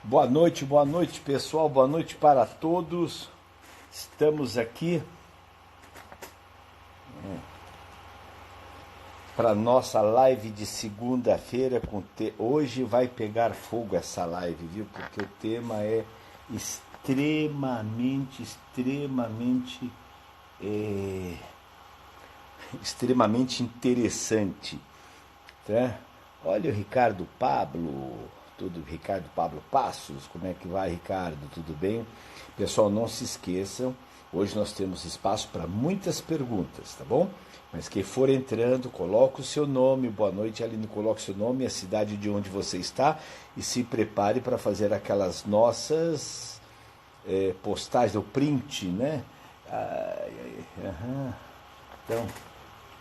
Boa noite, pessoal. Boa noite para todos. Estamos aqui para nossa live de segunda-feira. Hoje vai pegar fogo essa live, viu? Porque o tema é é, extremamente interessante, tá? Olha o Ricardo Pablo, Ricardo Pablo Passos, como é que vai, Ricardo? Tudo bem? Pessoal, não se esqueçam, hoje nós temos espaço para muitas perguntas, tá bom? Mas quem for entrando, coloque o seu nome, boa noite, Aline, coloque o seu nome, a cidade de onde você está e se prepare para fazer aquelas nossas postagens, o print, né? Então,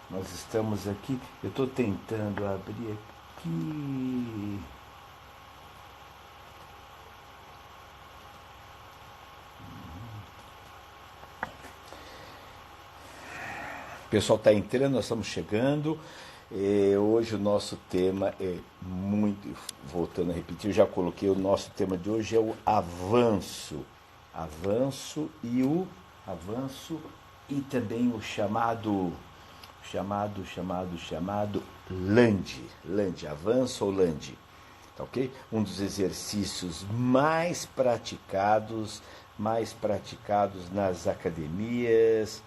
nós estamos aqui, eu estou tentando abrir aqui. O pessoal está entrando, nós estamos chegando. Hoje o nosso tema é muito, voltando a repetir, eu já coloquei, o nosso tema de hoje é o avanço. Avanço e também o chamado Land, avanço ou Land, tá ok? Um dos exercícios mais praticados nas academias.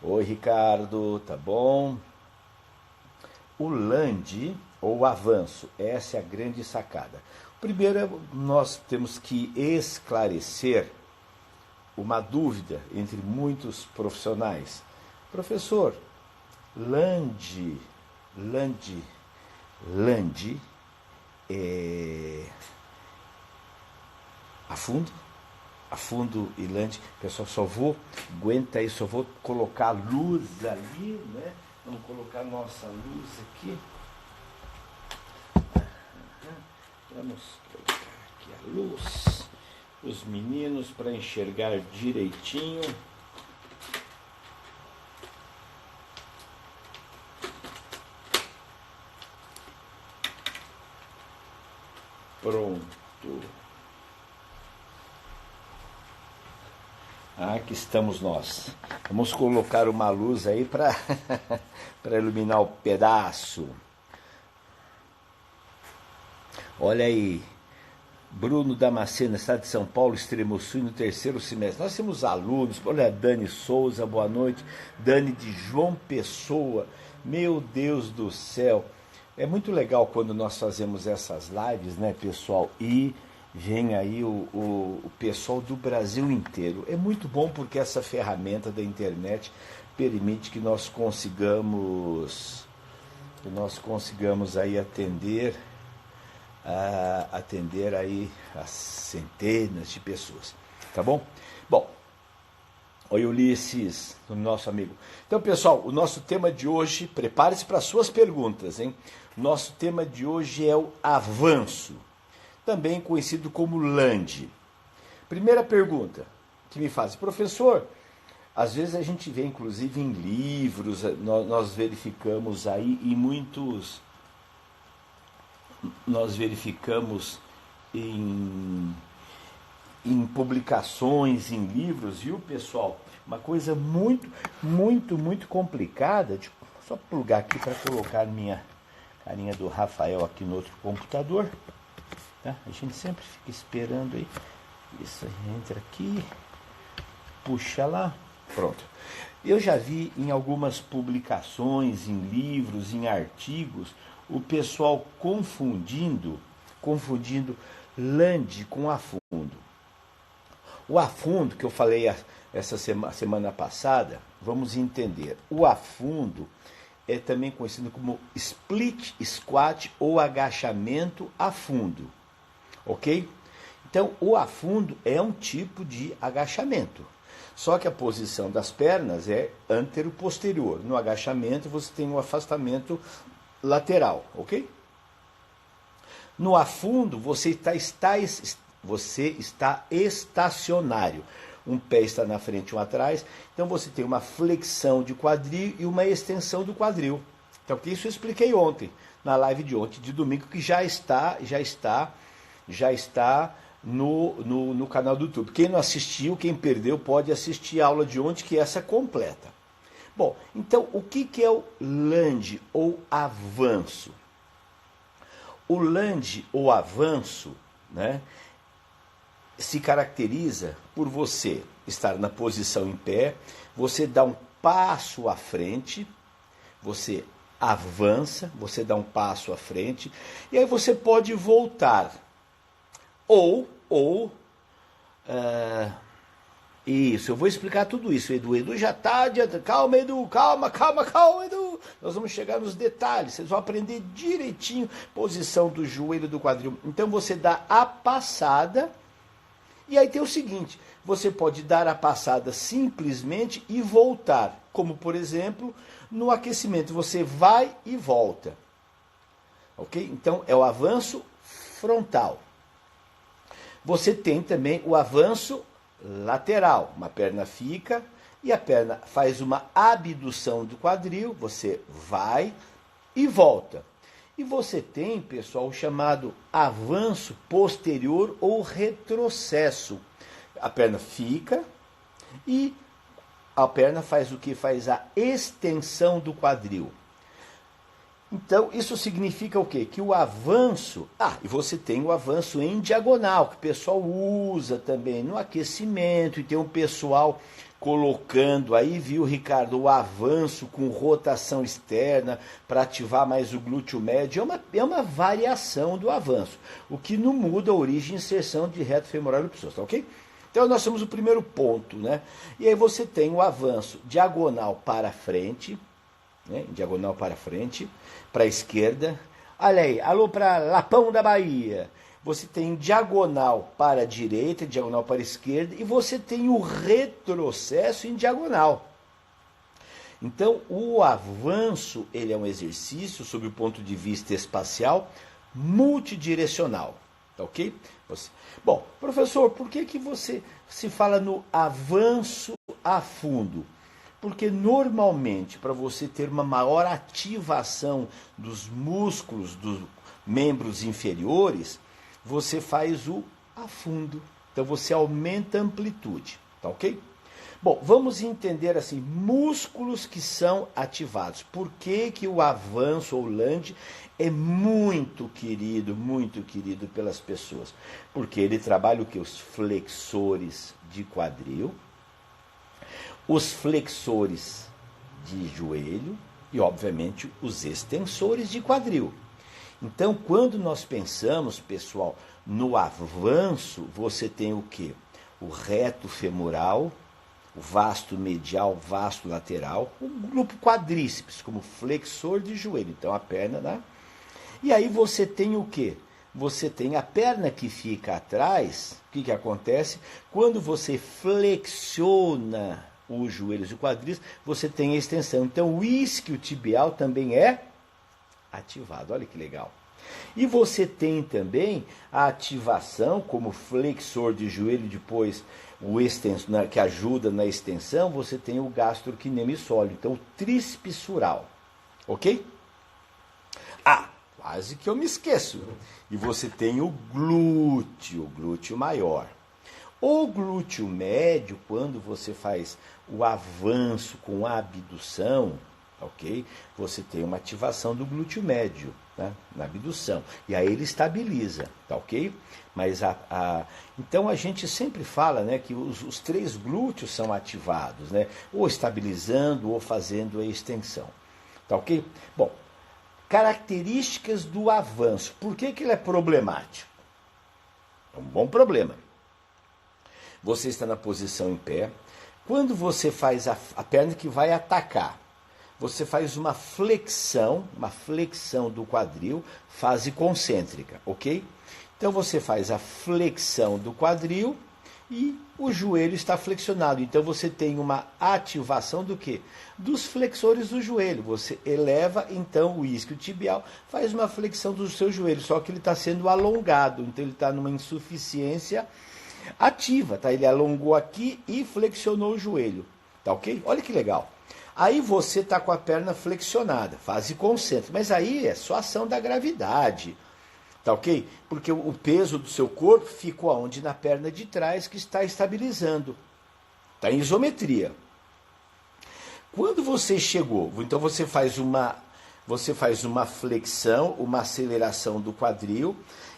Oi, Ricardo, tá bom? O Land ou avanço, essa é a grande sacada. Primeiro, nós temos que esclarecer uma dúvida entre muitos profissionais. Professor, Land é afundo e Land, pessoal, aguenta aí, só vou colocar a luz ali, né? Vamos colocar nossa luz aqui. Vamos colocar aqui a luz, os meninos para enxergar direitinho. Pronto. Aqui estamos nós. Vamos colocar uma luz aí para para iluminar o pedaço. Olha aí, Bruno Damasceno, estado de São Paulo, Extremo Sul, no terceiro semestre. Nós temos alunos, olha, Dani Souza, boa noite. Dani de João Pessoa, meu Deus do céu. É muito legal quando nós fazemos essas lives, né, pessoal? E vem aí o pessoal do Brasil inteiro. É muito bom porque essa ferramenta da internet permite que nós consigamos aí atender aí as centenas de pessoas, tá bom? Bom, oi Ulisses, nosso amigo. Então, pessoal, o nosso tema de hoje, prepare-se para as suas perguntas, hein? Nosso tema de hoje é o avanço, também conhecido como Land. Primeira pergunta que me faz, professor, às vezes a gente vê inclusive em livros, nós verificamos aí em muitos, nós verificamos em publicações, em livros, viu, pessoal? Uma coisa muito complicada. Deixa eu só plugar aqui para colocar minha carinha do Rafael aqui no outro computador. Tá? A gente sempre fica esperando aí. Isso aí, entra aqui, puxa lá, pronto. Eu já vi em algumas publicações, em livros, em artigos, o pessoal confundindo Land com afundo. O afundo, que eu falei essa semana passada, vamos entender. O afundo é também conhecido como split squat ou agachamento a fundo, ok? Então, o afundo é um tipo de agachamento. Só que a posição das pernas é antero-posterior. No agachamento, você tem um afastamento lateral, ok? No afundo, você está estacionário. Um pé está na frente e um atrás. Então, você tem uma flexão de quadril e uma extensão do quadril. Então, isso eu expliquei ontem, na live de ontem, de domingo, que já está no canal do YouTube. Quem não assistiu, quem perdeu, pode assistir a aula de ontem, que essa completa. Bom, então o que é o land ou avanço? O land ou avanço, né, se caracteriza por você estar na posição em pé, você dá um passo à frente, você avança, você dá um passo à frente, e aí você pode voltar. Isso, eu vou explicar tudo isso, Edu. Edu já está adiantando. Calma, Edu, calma, Edu. Nós vamos chegar nos detalhes, vocês vão aprender direitinho posição do joelho, do quadril. Então você dá a passada, e aí tem o seguinte, você pode dar a passada simplesmente e voltar. Como, por exemplo, no aquecimento, você vai e volta. Ok? Então é o avanço frontal. Você tem também o avanço lateral. Uma perna fica e a perna faz uma abdução do quadril, você vai e volta. E você tem, pessoal, o chamado avanço posterior ou retrocesso. A perna fica e a perna faz o que? Faz a extensão do quadril. Então, isso significa o quê? Que o avanço... e você tem o avanço em diagonal, que o pessoal usa também no aquecimento, e tem um pessoal colocando aí, viu, Ricardo, o avanço com rotação externa para ativar mais o glúteo médio. É uma variação do avanço, o que não muda a origem e inserção de reto femoral e pessoas, tá ok? Então, nós temos o primeiro ponto, né? E aí você tem o avanço diagonal para frente, né? Diagonal para frente, para a esquerda. Olha aí, alô para Lapão da Bahia. Você tem diagonal para a direita, diagonal para a esquerda, e você tem o retrocesso em diagonal. Então, o avanço, ele é um exercício, sob o ponto de vista espacial, multidirecional. Tá ok? Bom, professor, por que você se fala no avanço a fundo? Porque normalmente, para você ter uma maior ativação dos músculos dos membros inferiores, você faz o afundo. Então você aumenta a amplitude, tá ok? Bom, vamos entender assim, músculos que são ativados. Por que o avanço ou land é muito querido pelas pessoas? Porque ele trabalha o que? Os flexores de quadril, os flexores de joelho e, obviamente, os extensores de quadril. Então, quando nós pensamos, pessoal, no avanço, você tem o quê? O reto femoral, o vasto medial, vasto lateral, o grupo quadríceps, como flexor de joelho. Então, a perna, né? E aí você tem o quê? Você tem a perna que fica atrás. O que acontece? Quando você flexiona os joelhos e quadris, você tem a extensão. Então, o isquiotibial também é ativado. Olha que legal. E você tem também a ativação como flexor de joelho, depois o extensor, que ajuda na extensão, você tem o gastrocnemissóleo, então o trispissural. Ok? Quase que eu me esqueço. E você tem o glúteo maior. O glúteo médio, quando você faz o avanço com a abdução, ok? Você tem uma ativação do glúteo médio, né? Na abdução. E aí ele estabiliza, tá ok? Mas então a gente sempre fala, né, que os três glúteos são ativados, né? Ou estabilizando ou fazendo a extensão, tá ok? Bom, características do avanço. Por que ele é problemático? É um bom problema. Você está na posição em pé. Quando você faz a perna que vai atacar, você faz uma flexão do quadril, fase concêntrica, ok? Então você faz a flexão do quadril e o joelho está flexionado. Então você tem uma ativação do quê? Dos flexores do joelho. Você eleva então o isquiotibial, faz uma flexão do seu joelho, só que ele está sendo alongado, então ele está numa insuficiência ativa, tá? Ele alongou aqui e flexionou o joelho, tá ok? Olha que legal. Aí você está com a perna flexionada, fase concêntrica, mas aí é só ação da gravidade. Tá ok? Porque o peso do seu corpo fica onde? Na perna de trás, que está estabilizando. Está em isometria. Quando você chegou, então você faz uma flexão, uma aceleração do quadril,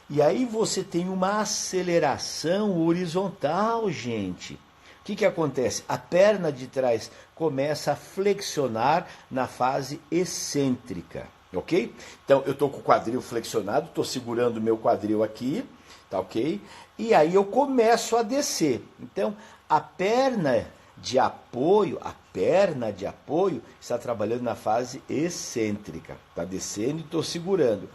e aí você tem uma aceleração horizontal, gente. O que acontece? A perna de trás começa a flexionar na fase excêntrica, ok? Então eu estou com o quadril flexionado, estou segurando o meu quadril aqui, tá ok? E aí eu começo a descer. Então a perna de apoio está trabalhando na fase excêntrica, está descendo e estou segurando.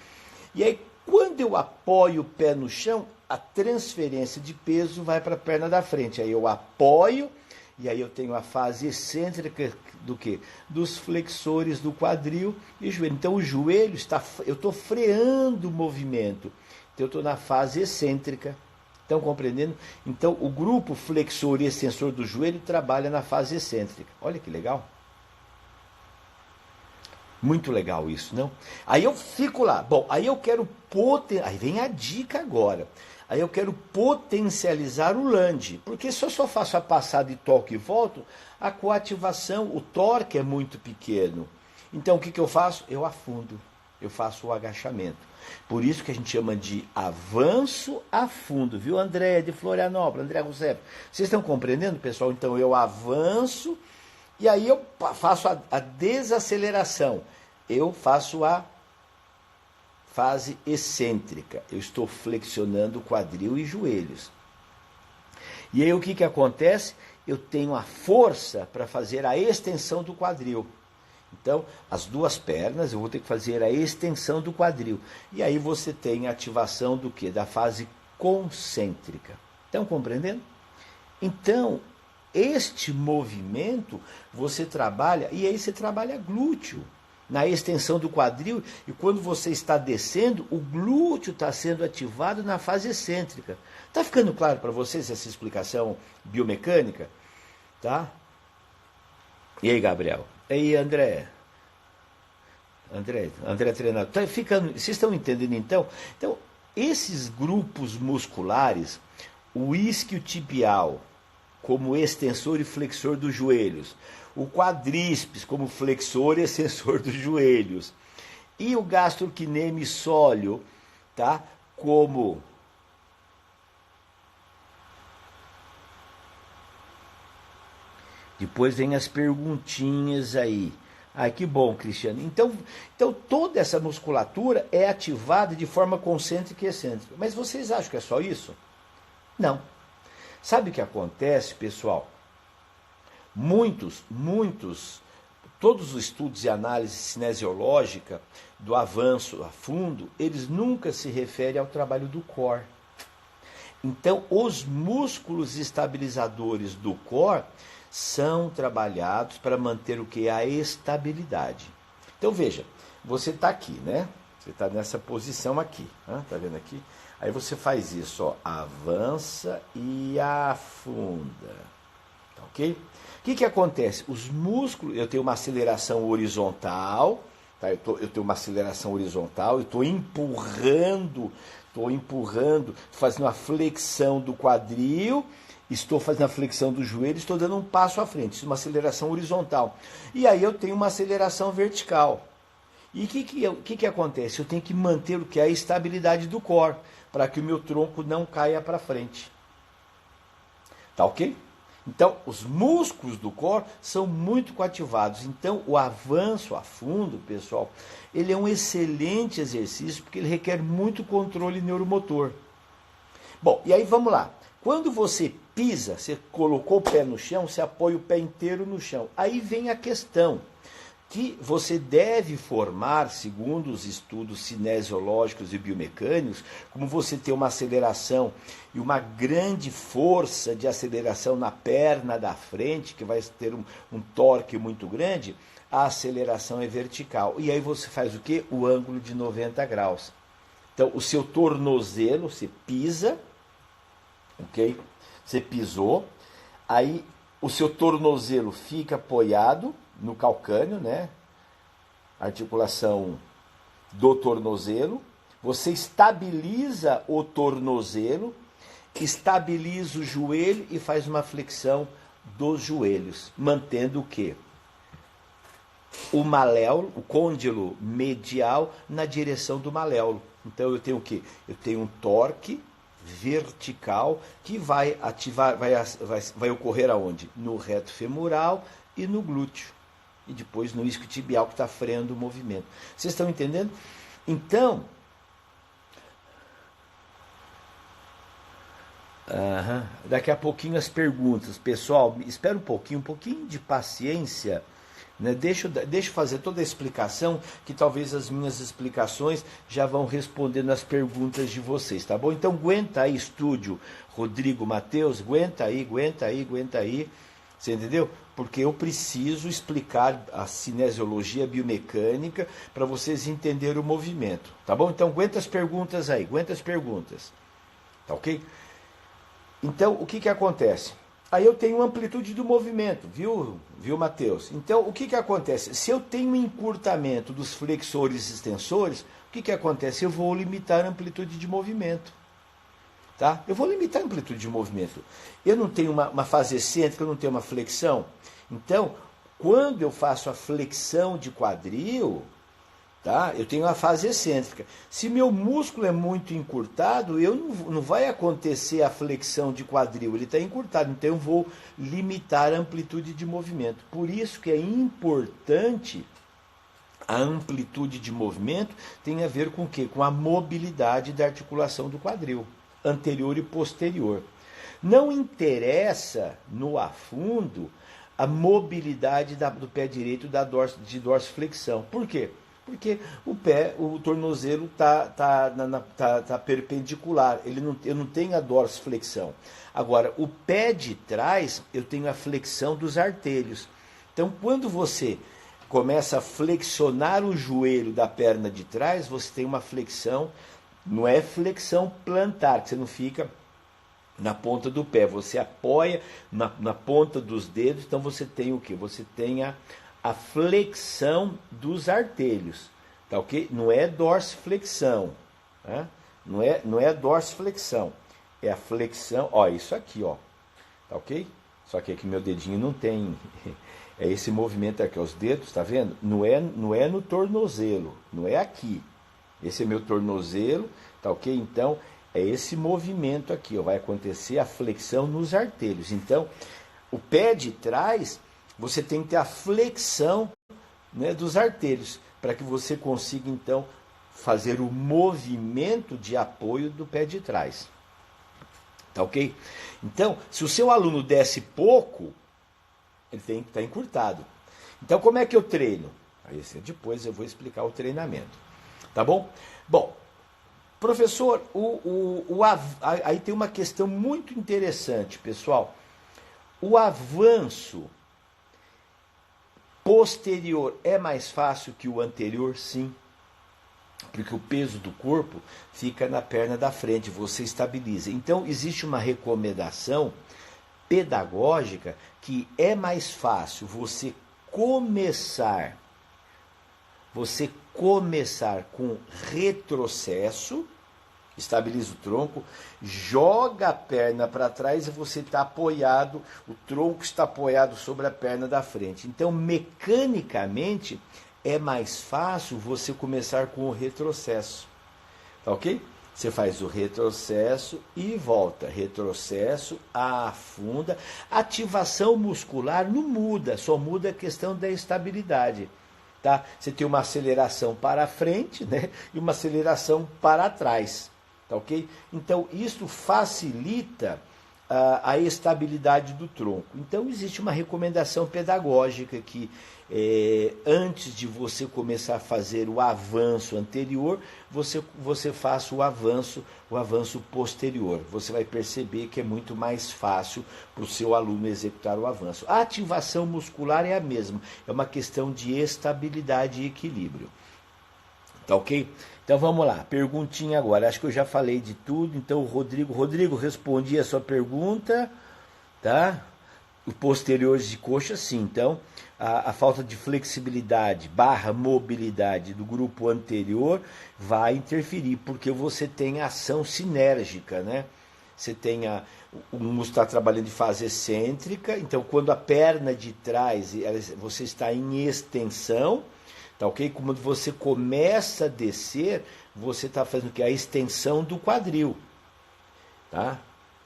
E aí quando eu apoio o pé no chão, a transferência de peso vai para a perna da frente. Aí eu apoio e aí eu tenho a fase excêntrica do quê? Dos flexores do quadril e joelho. Então o joelho eu estou freando o movimento. Então eu estou na fase excêntrica. Estão compreendendo? Então o grupo flexor e extensor do joelho trabalha na fase excêntrica. Olha que legal. Muito legal isso, não? Aí eu fico lá. Bom, aí eu quero aí vem a dica agora. Aí eu quero potencializar o land, porque se eu só faço a passada e toco e volto, a coativação, o torque é muito pequeno. Então o que eu faço? Eu afundo, eu faço o agachamento. Por isso que a gente chama de avanço a fundo, viu, André de Florianópolis, André Rousseff? Vocês estão compreendendo, pessoal? Então eu avanço e aí eu faço a desaceleração, eu faço a fase excêntrica. Eu estou flexionando o quadril e joelhos. E aí o que acontece? Eu tenho a força para fazer a extensão do quadril. Então, as duas pernas, eu vou ter que fazer a extensão do quadril. E aí você tem a ativação do quê? Da fase concêntrica. Estão compreendendo? Então, este movimento você trabalha, e aí você trabalha glúteo. Na extensão do quadril, e quando você está descendo, o glúteo está sendo ativado na fase excêntrica. Está ficando claro para vocês essa explicação biomecânica? Tá? E aí, Gabriel? E aí, André? André treinador. Tá ficando, vocês estão entendendo então? Então, esses grupos musculares, o isquiotibial, como extensor e flexor dos joelhos, o quadríceps como flexor e extensor dos joelhos, e o gastrocnêmio tá? Como depois vem as perguntinhas aí. Ai, que bom, Cristiano. Então toda essa musculatura é ativada de forma concêntrica e excêntrica. Mas vocês acham que é só isso? Não. Sabe o que acontece, pessoal? Todos os estudos e análise cinesiológica do avanço a fundo, eles nunca se referem ao trabalho do core. Então, os músculos estabilizadores do core são trabalhados para manter o que? A estabilidade. Então, veja, você está aqui, né? Você está nessa posição aqui, tá vendo aqui? Aí você faz isso, ó, avança e afunda, tá ok? O que acontece? Os músculos, eu tenho uma aceleração horizontal, tá? Eu tenho uma aceleração horizontal, eu estou empurrando, fazendo a flexão do quadril, estou fazendo a flexão do joelho, estou dando um passo à frente, isso é uma aceleração horizontal. E aí eu tenho uma aceleração vertical. E o que acontece? Eu tenho que manter o que é a estabilidade do core, para que o meu tronco não caia para frente. Tá ok? Então, os músculos do core são muito coativados. Então, o avanço a fundo, pessoal, ele é um excelente exercício, porque ele requer muito controle neuromotor. Bom, e aí vamos lá. Quando você pisa, você colocou o pé no chão, você apoia o pé inteiro no chão. Aí vem a questão que você deve formar, segundo os estudos cinesiológicos e biomecânicos, como você tem uma aceleração e uma grande força de aceleração na perna da frente, que vai ter um torque muito grande, a aceleração é vertical. E aí você faz o quê? O ângulo de 90 graus. Então, o seu tornozelo, você pisa, ok? Você pisou, aí o seu tornozelo fica apoiado no calcâneo, né? Articulação do tornozelo. Você estabiliza o tornozelo, estabiliza o joelho e faz uma flexão dos joelhos, mantendo o quê? O maléolo, o côndilo medial na direção do maléolo. Então eu tenho o quê? Eu tenho um torque vertical que vai ativar, vai ocorrer aonde? No reto femoral e no glúteo. E depois no isquiotibial que está freando o movimento. Vocês estão entendendo? Então, daqui a pouquinho as perguntas. Pessoal, espera um pouquinho de paciência. Né? Deixa eu fazer toda a explicação, que talvez as minhas explicações já vão respondendo as perguntas de vocês, tá bom? Então aguenta aí, estúdio Rodrigo Matheus, aguenta aí, você entendeu? Porque eu preciso explicar a cinesiologia biomecânica para vocês entenderem o movimento, tá bom? Então aguenta as perguntas aí, tá ok? Então o que acontece? Aí eu tenho amplitude do movimento, viu, Matheus? Então, o que acontece? Se eu tenho encurtamento dos flexores e extensores, o que acontece? Eu vou limitar a amplitude de movimento. Tá? Eu vou limitar a amplitude de movimento. Eu não tenho uma fase excêntrica, eu não tenho uma flexão. Então, quando eu faço a flexão de quadril, tá? Eu tenho uma fase excêntrica. Se meu músculo é muito encurtado, não vai acontecer a flexão de quadril, ele está encurtado, então eu vou limitar a amplitude de movimento. Por isso que é importante a amplitude de movimento, tem a ver com o quê? Com a mobilidade da articulação do quadril, anterior e posterior. Não interessa no afundo a mobilidade do pé direito de dorsiflexão. Por quê? Porque o tornozelo tá perpendicular, eu não tenho a dorsiflexão. Agora, o pé de trás, eu tenho a flexão dos artérios. Então, quando você começa a flexionar o joelho da perna de trás, você tem uma flexão, não é flexão plantar, que você não fica na ponta do pé, você apoia na ponta dos dedos, então você tem o quê? Você tem a flexão dos artérios, tá ok? Não é dorsiflexão, né? Não é dorsiflexão, é a flexão, ó, isso aqui, ó, tá ok? Só que aqui meu dedinho não tem, é esse movimento aqui, os dedos, tá vendo? Não é no tornozelo, não é aqui, esse é meu tornozelo, tá ok? Então, é esse movimento aqui, ó, vai acontecer a flexão nos artérios. Então, o pé de trás, você tem que ter a flexão, né, dos artérios, para que você consiga, então, fazer o movimento de apoio do pé de trás. Tá ok? Então, se o seu aluno desce pouco, ele tem que estar encurtado. Então, como é que eu treino? Aí, depois eu vou explicar o treinamento. Tá bom? Bom, professor, aí tem uma questão muito interessante, pessoal. O avanço posterior é mais fácil que o anterior? Sim. Porque o peso do corpo fica na perna da frente, você estabiliza. Então, existe uma recomendação pedagógica que é mais fácil você começar com retrocesso, estabiliza o tronco, joga a perna para trás e você está apoiado, o tronco está apoiado sobre a perna da frente. Então, mecanicamente, é mais fácil você começar com o retrocesso, tá ok? Você faz o retrocesso e volta, retrocesso, afunda, ativação muscular não muda, só muda a questão da estabilidade. Tá? Você tem uma aceleração para frente, né? E uma aceleração para trás, tá ok? Então, isso facilita a estabilidade do tronco. Então, existe uma recomendação pedagógica que antes de você começar a fazer o avanço anterior, você faça o avanço posterior. Você vai perceber que é muito mais fácil para o seu aluno executar o avanço. A ativação muscular é a mesma, é uma questão de estabilidade e equilíbrio. Tá ok? Então vamos lá, perguntinha agora. Acho que eu já falei de tudo, então Rodrigo respondi a sua pergunta, tá? posteriores de coxa, sim. Então, a falta de flexibilidade / mobilidade do grupo anterior vai interferir, porque você tem ação sinérgica, né? Você tem o músculo está trabalhando de fase excêntrica, então quando a perna de trás, você está em extensão, tá ok? Quando você começa a descer, você está fazendo o que? A extensão do quadril, tá?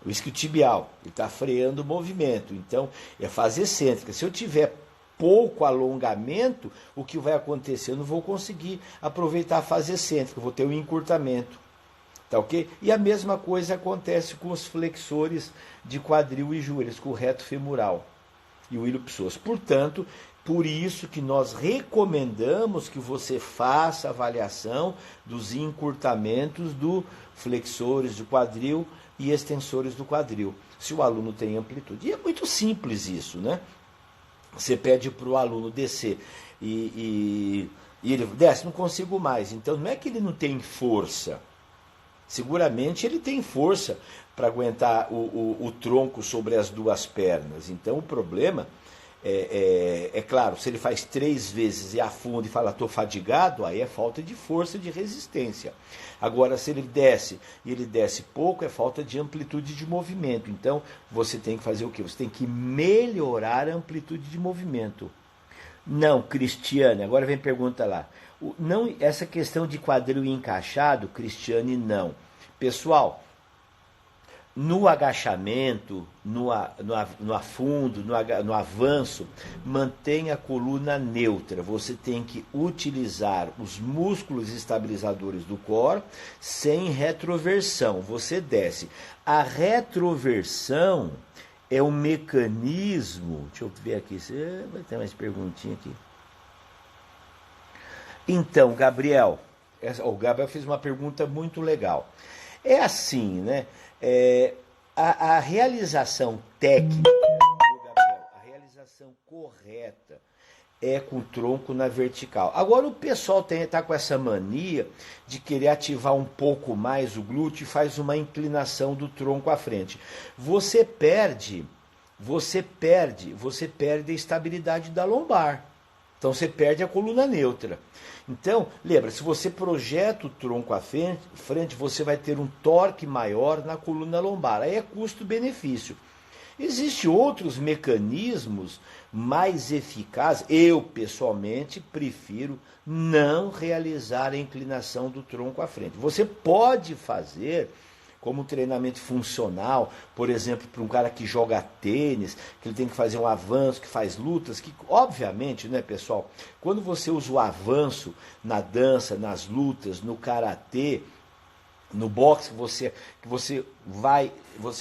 O isquiotibial, ele está freando o movimento. Então, é fase excêntrica. Se eu tiver pouco alongamento, o que vai acontecer? Eu não vou conseguir aproveitar a fase excêntrica, eu vou ter um encurtamento. Tá ok? E a mesma coisa acontece com os flexores de quadril e joelhos, com o reto femoral e o ilho-psoas. Portanto, por isso que nós recomendamos que você faça a avaliação dos encurtamentos do flexores do quadril e extensores do quadril, se o aluno tem amplitude. E é muito simples isso, né? Você pede para o aluno descer e ele desce, não consigo mais. Então não é que ele não tem força. Seguramente ele tem força para aguentar o tronco sobre as duas pernas. Então o problema é claro, se ele faz 3 vezes e afunda e fala estou fadigado, aí é falta de força, de resistência. Agora, se ele desce e ele desce pouco, é falta de amplitude de movimento. Então você tem que fazer o quê? Você tem que melhorar a amplitude de movimento. Não, Cristiane, agora vem pergunta lá. Não, essa questão de quadril encaixado, Cristiane, não. Pessoal, no agachamento, no afundo, no avanço, mantenha a coluna neutra. Você tem que utilizar os músculos estabilizadores do core sem retroversão. Você desce. A retroversão é um mecanismo. Deixa eu ver aqui, vai ter mais perguntinha aqui. Então, Gabriel, o Gabriel fez uma pergunta muito legal. É assim, né? A realização técnica, Gabriel, a realização correta é com o tronco na vertical. Agora o pessoal está com essa mania de querer ativar um pouco mais o glúteo e faz uma inclinação do tronco à frente. Você perde a estabilidade da lombar. Então você perde a coluna neutra. Então, lembra, se você projeta o tronco à frente, você vai ter um torque maior na coluna lombar. Aí é custo-benefício. Existem outros mecanismos mais eficazes. Eu, pessoalmente, prefiro não realizar a inclinação do tronco à frente. Você pode fazer como um treinamento funcional, por exemplo, para um cara que joga tênis, que ele tem que fazer um avanço, que faz lutas, que obviamente, né, pessoal, quando você usa o avanço na dança, nas lutas, no karatê, no boxe, que você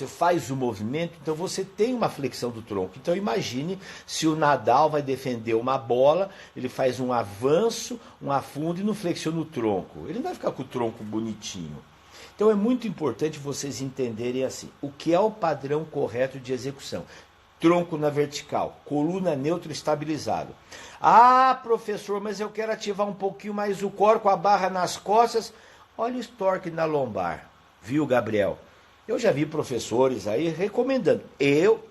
faz o movimento, então você tem uma flexão do tronco. Então imagine se o Nadal vai defender uma bola, ele faz um avanço, um afundo e não flexiona o tronco. Ele não vai ficar com o tronco bonitinho. Então é muito importante vocês entenderem assim, o que é o padrão correto de execução. Tronco na vertical, coluna neutra estabilizado. Ah, professor, mas eu quero ativar um pouquinho mais o core com a barra nas costas. Olha o torque na lombar, viu, Gabriel? Eu já vi professores aí recomendando. Eu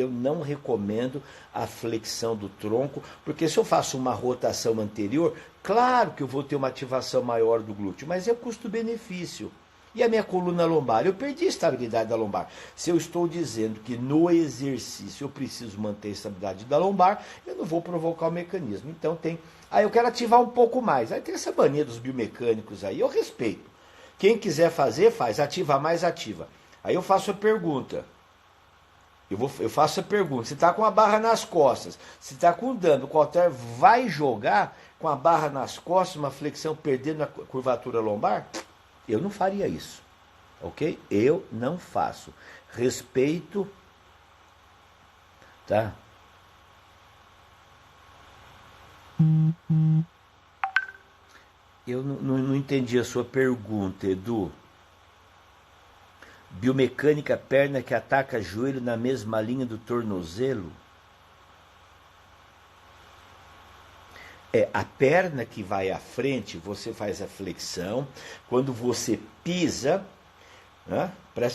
não recomendo a flexão do tronco, porque se eu faço uma rotação anterior, claro que eu vou ter uma ativação maior do glúteo, mas é custo-benefício. E a minha coluna lombar? Eu perdi a estabilidade da lombar. Se eu estou dizendo que no exercício eu preciso manter a estabilidade da lombar, eu não vou provocar o mecanismo. Então tem... Aí eu quero ativar um pouco mais. Aí tem essa mania dos biomecânicos aí, eu respeito. Quem quiser fazer, faz. Ativa mais, ativa. Aí eu faço a pergunta. Eu faço a pergunta, você está com a barra nas costas, você está com dano, o halter vai jogar com a barra nas costas, uma flexão perdendo a curvatura lombar? Eu não faria isso, ok? Eu não faço. Respeito, tá? Eu não entendi a sua pergunta, Edu. Biomecânica, perna que ataca joelho na mesma linha do tornozelo? A perna que vai à frente, você faz a flexão. Quando você pisa, né?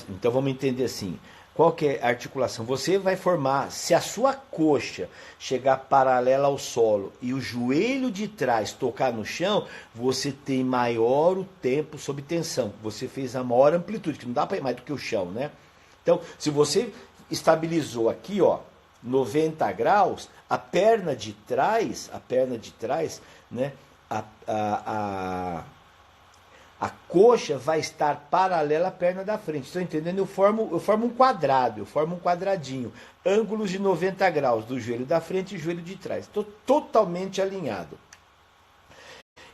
Então vamos entender assim, Qual que é a articulação? Você vai formar, se a sua coxa chegar paralela ao solo e o joelho de trás tocar no chão, você tem maior o tempo sob tensão. Você fez a maior amplitude, que não dá para ir mais do que o chão, né? Então, se você estabilizou aqui, ó, 90 graus, a perna de trás, né, a coxa vai estar paralela à perna da frente. Estão entendendo? Eu formo um quadrado, eu formo um quadradinho. Ângulos de 90 graus do joelho da frente e joelho de trás. Estou totalmente alinhado.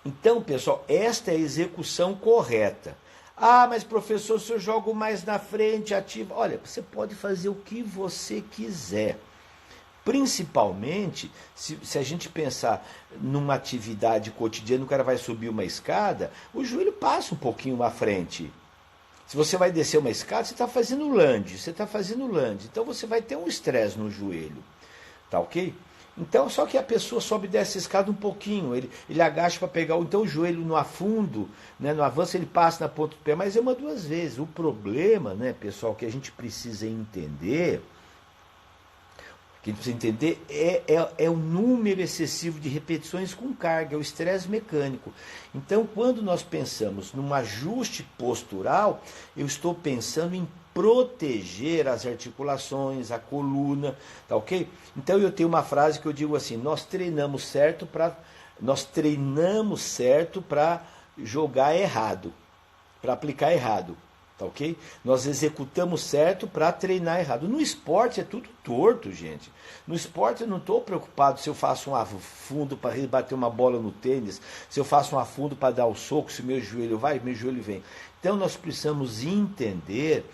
Então, pessoal, esta é a execução correta. Ah, mas professor, se eu jogo mais na frente, ativa... Olha, você pode fazer o que você quiser. Principalmente, se a gente pensar numa atividade cotidiana, o cara vai subir uma escada, o joelho passa um pouquinho à frente. Se você vai descer uma escada, você está fazendo lunge, então você vai ter um estresse no joelho, tá ok? Então, só que a pessoa sobe e desce a escada um pouquinho, ele agacha para pegar, então o joelho no afundo, né, no avanço ele passa na ponta do pé, mas é uma, duas vezes. O problema, né, pessoal, que a gente precisa entender... é o número excessivo de repetições com carga, é o estresse mecânico. Então, quando nós pensamos num ajuste postural, eu estou pensando em proteger as articulações, a coluna, tá ok? Então, eu tenho uma frase que eu digo assim: nós treinamos certo para jogar errado, para aplicar errado. Tá ok? Nós executamos certo para treinar errado. No esporte é tudo torto, gente. No esporte eu não estou preocupado se eu faço um afundo para rebater uma bola no tênis, se eu faço um afundo para dar o soco, se meu joelho vai, meu joelho vem. Então nós precisamos entender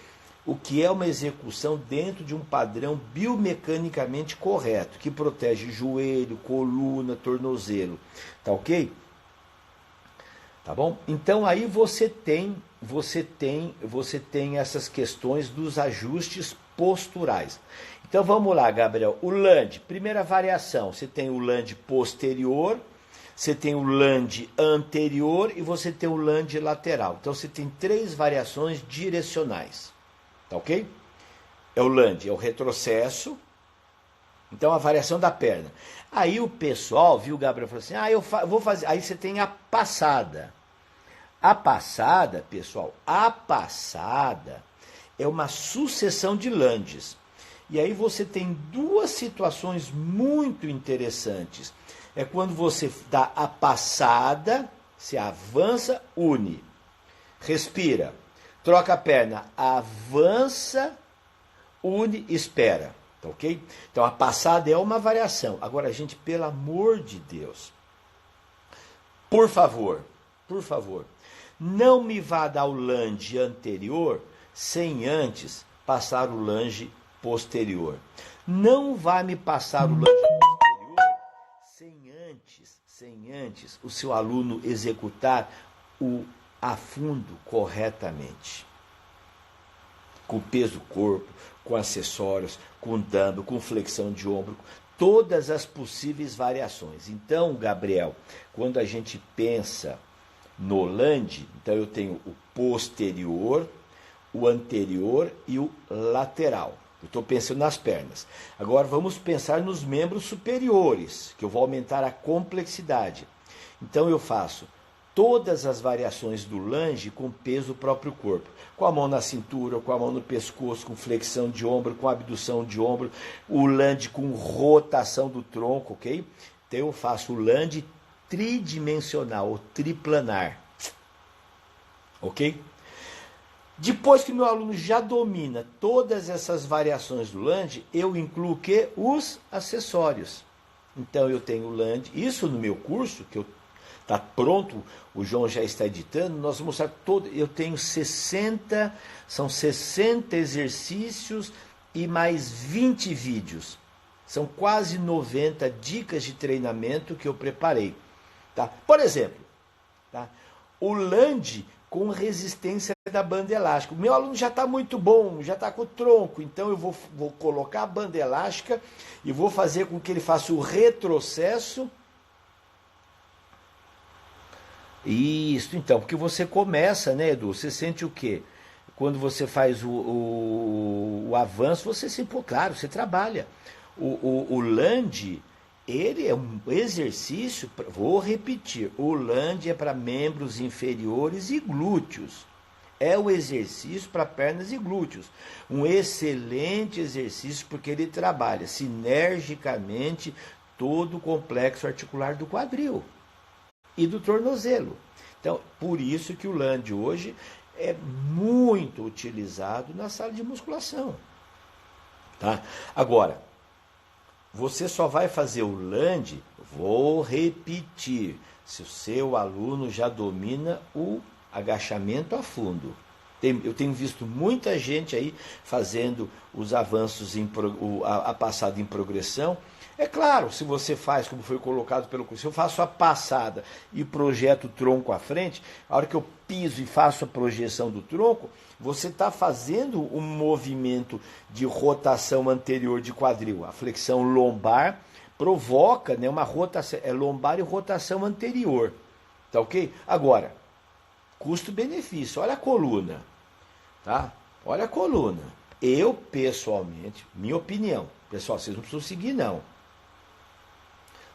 o que é uma execução dentro de um padrão biomecanicamente correto, que protege joelho, coluna, tornozelo. Tá ok? Tá bom? Então aí você tem essas questões dos ajustes posturais. Então vamos lá, Gabriel. O lunge, primeira variação, você tem o lunge posterior, você tem o lunge anterior e você tem o lunge lateral. Então você tem três variações direcionais. Tá ok? É o lunge, é o retrocesso. Então a variação da perna. Aí o pessoal, viu, Gabriel, falou assim: eu vou fazer. Aí você tem a passada. A passada, pessoal, é uma sucessão de lunges. E aí você tem duas situações muito interessantes. É quando você dá a passada, você avança, une. Respira. Troca a perna, avança, une, espera. Tá ok? Então a passada é uma variação. Agora, gente, pelo amor de Deus, por favor, não me vá dar o lunge anterior sem antes passar o lunge posterior. Não vai me passar o lunge posterior sem antes o seu aluno executar o afundo corretamente. Com peso do corpo, com acessórios, com dumbbell, com flexão de ombro, todas as possíveis variações. Então, Gabriel, quando a gente pensa no lunge, então eu tenho o posterior, o anterior e o lateral. Eu estou pensando nas pernas. Agora vamos pensar nos membros superiores, que eu vou aumentar a complexidade. Então eu faço todas as variações do lunge com peso do próprio corpo. Com a mão na cintura, com a mão no pescoço, com flexão de ombro, com abdução de ombro, o lunge com rotação do tronco, ok? Então eu faço o lunge tridimensional, ou triplanar, ok? Depois que meu aluno já domina todas essas variações do lunge, eu incluo o quê? Os acessórios. Então eu tenho o lunge, isso no meu curso, que está pronto, o João já está editando, nós vamos mostrar todo, eu tenho 60, são 60 exercícios e mais 20 vídeos. São quase 90 dicas de treinamento que eu preparei. Tá? Por exemplo, tá? O lunge com resistência da banda elástica. O meu aluno já está muito bom, já está com o tronco, então eu vou colocar a banda elástica e vou fazer com que ele faça o retrocesso. Isso, então, porque você começa, né, Edu? Você sente o quê? quando você faz o avanço, você se, pô, claro, você trabalha. O Land, ele é um exercício, vou repetir, o Land é para membros inferiores e glúteos. É o exercício para pernas e glúteos. Um excelente exercício porque ele trabalha sinergicamente todo o complexo articular do quadril e do tornozelo. Então, por isso que o Land hoje é muito utilizado na sala de musculação. Tá? Agora, você só vai fazer o Land, vou repetir, se o seu aluno já domina o agachamento a fundo. Eu tenho visto muita gente aí fazendo os avanços, a passada em progressão. É claro, se você faz, como foi colocado pelo curso, se eu faço a passada e projeto o tronco à frente, a hora que eu piso e faço a projeção do tronco, você está fazendo um movimento de rotação anterior de quadril. A flexão lombar provoca, né, uma rotação, é lombar e rotação anterior. Tá ok? Agora, custo-benefício, olha a coluna. Tá? Olha a coluna. Eu, pessoalmente, minha opinião, pessoal, vocês não precisam seguir, não.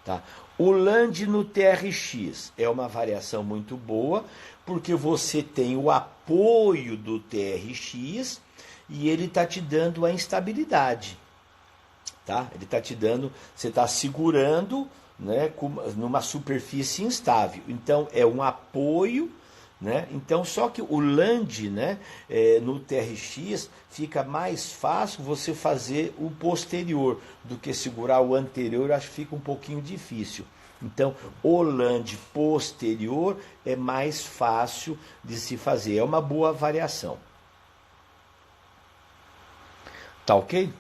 Tá? O Land no TRX é uma variação muito boa, porque você tem o apoio do TRX e ele está te dando a instabilidade. Tá? Ele está te dando, você está segurando, né, numa superfície instável. Então, é um apoio. Né? Então, só que o Land, né, no TRX fica mais fácil você fazer o posterior do que segurar o anterior, acho que fica um pouquinho difícil. Então, o Land posterior é mais fácil de se fazer, é uma boa variação. Tá ok?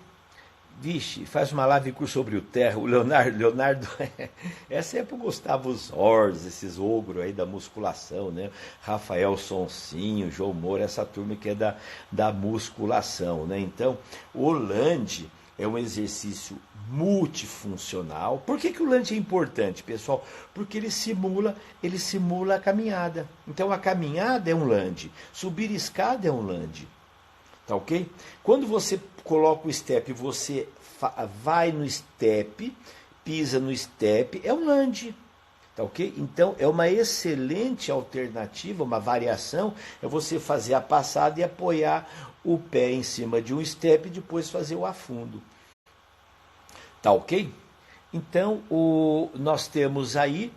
Vixe, faz uma live curso sobre o Terra. O Leonardo, essa é pro Gustavo Zors, esses ogros aí da musculação, né? Rafael Sonsinho, João Moura, essa turma que é da musculação, né? Então, o Land é um exercício multifuncional. Por que o Land é importante, pessoal? Porque ele simula a caminhada. Então, a caminhada é um Land, subir escada é um Land. Tá ok? Quando você coloca o step, você vai no step, pisa no step, é um Land. Tá ok? Então é uma excelente alternativa, uma variação, é você fazer a passada e apoiar o pé em cima de um step e depois fazer o afundo. Tá ok? Então nós temos aí,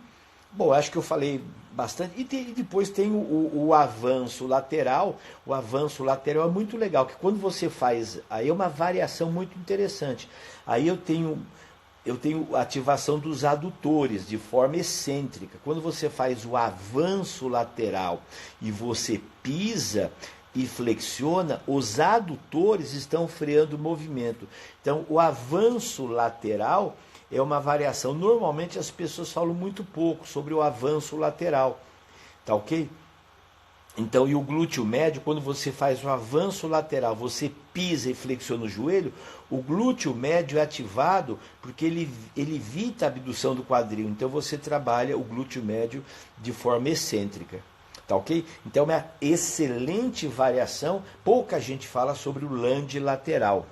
bom, acho que eu falei bastante. E depois tem o avanço lateral. O avanço lateral é muito legal, que quando você faz, aí é uma variação muito interessante. Aí eu tenho ativação dos adutores de forma excêntrica. Quando você faz o avanço lateral e você pisa e flexiona, os adutores estão freando o movimento. Então, o avanço lateral é uma variação. Normalmente as pessoas falam muito pouco sobre o avanço lateral, tá ok? Então, e o glúteo médio, quando você faz o avanço lateral, você pisa e flexiona o joelho, o glúteo médio é ativado porque ele evita a abdução do quadril. Então, você trabalha o glúteo médio de forma excêntrica, tá ok? Então, é uma excelente variação. Pouca gente fala sobre o Land lateral.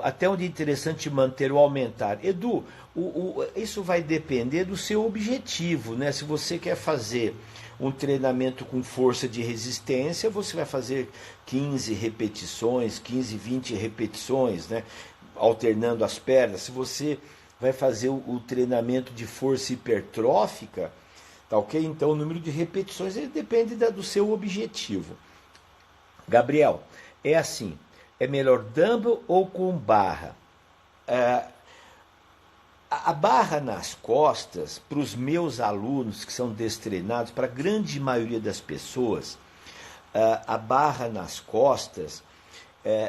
Até onde é interessante manter ou aumentar. Edu, isso vai depender do seu objetivo, né? Se você quer fazer um treinamento com força de resistência, você vai fazer 15 repetições, 15, 20 repetições, né? Alternando as pernas. Se você vai fazer o treinamento de força hipertrófica, tá ok? Então o número de repetições depende do seu objetivo. Gabriel, é assim. É melhor dumbbell ou com barra? A barra nas costas, para os meus alunos que são destreinados, para a grande maioria das pessoas, a barra nas costas,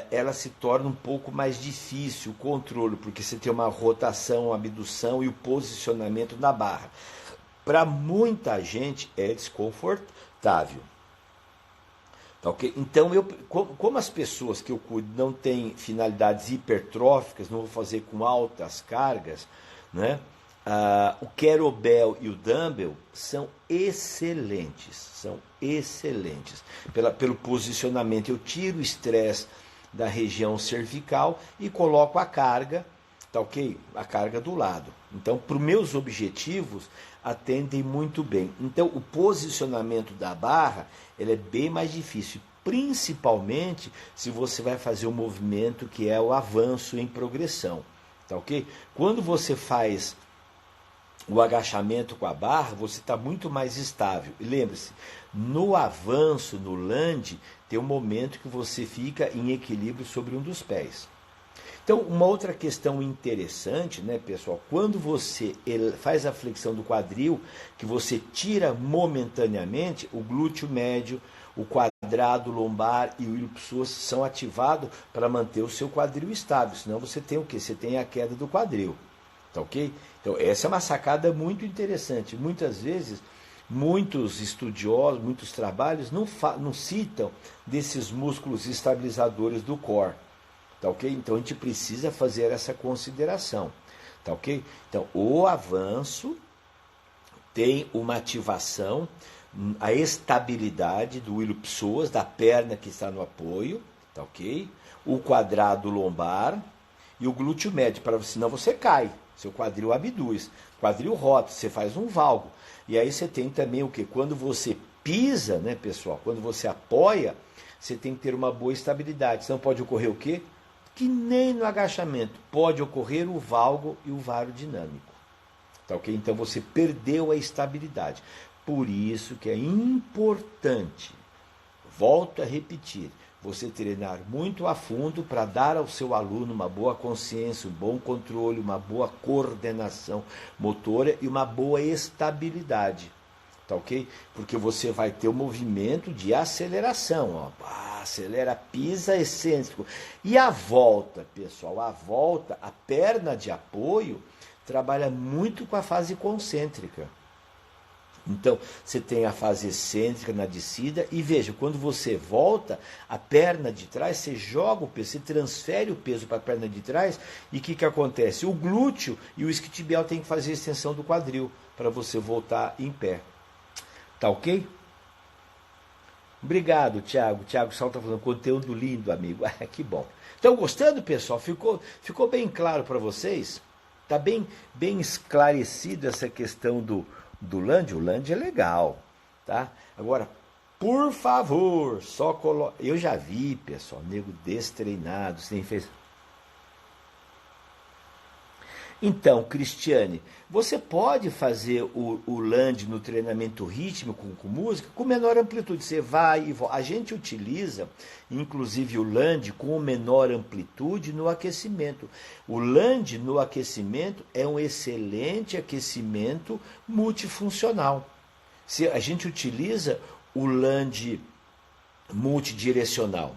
ela se torna um pouco mais difícil o controle, porque você tem uma rotação, uma abdução e o posicionamento na barra. Para muita gente é desconfortável. Tá, okay? Então, como as pessoas que eu cuido não têm finalidades hipertróficas, não vou fazer com altas cargas, né? O kettlebell e o dumbbell são excelentes, pelo posicionamento. Eu tiro o estresse da região cervical e coloco a carga, tá ok? A carga do lado. Então, para os meus objetivos, atendem muito bem. Então, o posicionamento da barra, ele é bem mais difícil, principalmente se você vai fazer um movimento que é o avanço em progressão, tá ok? Quando você faz o agachamento com a barra, você está muito mais estável. E lembre-se, no avanço, no lunge, tem um momento que você fica em equilíbrio sobre um dos pés. Então, uma outra questão interessante, né, pessoal, quando você faz a flexão do quadril, que você tira momentaneamente, o glúteo médio, o quadrado lombar e o ilipsoas são ativados para manter o seu quadril estável, senão você tem o quê? Você tem a queda do quadril, tá ok? Então, essa é uma sacada muito interessante. Muitas vezes, muitos estudiosos, muitos trabalhos não citam desses músculos estabilizadores do core. Tá ok? Então a gente precisa fazer essa consideração. Tá ok? Então o avanço tem uma ativação, a estabilidade do ilipsoas, da perna que está no apoio. Tá ok? O quadrado lombar e o glúteo médio, senão você cai. Seu quadril abduz, quadril rota, você faz um valgo. E aí você tem também o que? Quando você pisa, né, pessoal? Quando você apoia, você tem que ter uma boa estabilidade. Senão pode ocorrer o quê? Que nem no agachamento pode ocorrer o valgo e o varo dinâmico. Tá ok? Então você perdeu a estabilidade. Por isso que é importante, volto a repetir, você treinar muito a fundo para dar ao seu aluno uma boa consciência, um bom controle, uma boa coordenação motora e uma boa estabilidade. Tá ok? Porque você vai ter um movimento de aceleração, ó. Acelera, pisa, excêntrico. E a volta, pessoal, a perna de apoio trabalha muito com a fase concêntrica. Então, você tem a fase excêntrica na descida e veja, quando você volta, a perna de trás, você joga o peso, você transfere o peso para a perna de trás e o que acontece? O glúteo e o isquiotibial tem que fazer a extensão do quadril para você voltar em pé. Tá ok? Obrigado, Thiago. Thiago Sal está fazendo conteúdo lindo, amigo. Que bom. Estão gostando, pessoal? Ficou bem claro para vocês? Está bem esclarecido essa questão do lunge? O lunge é legal, tá? Agora, por favor, só coloca... Eu já vi, pessoal, nego destreinado, sem fez... Então, Cristiane, você pode fazer o lunge no treinamento rítmico com música com menor amplitude. Você vai e volta. A gente utiliza, inclusive, o lunge com menor amplitude no aquecimento. O lunge no aquecimento é um excelente aquecimento multifuncional. A gente utiliza o lunge multidirecional.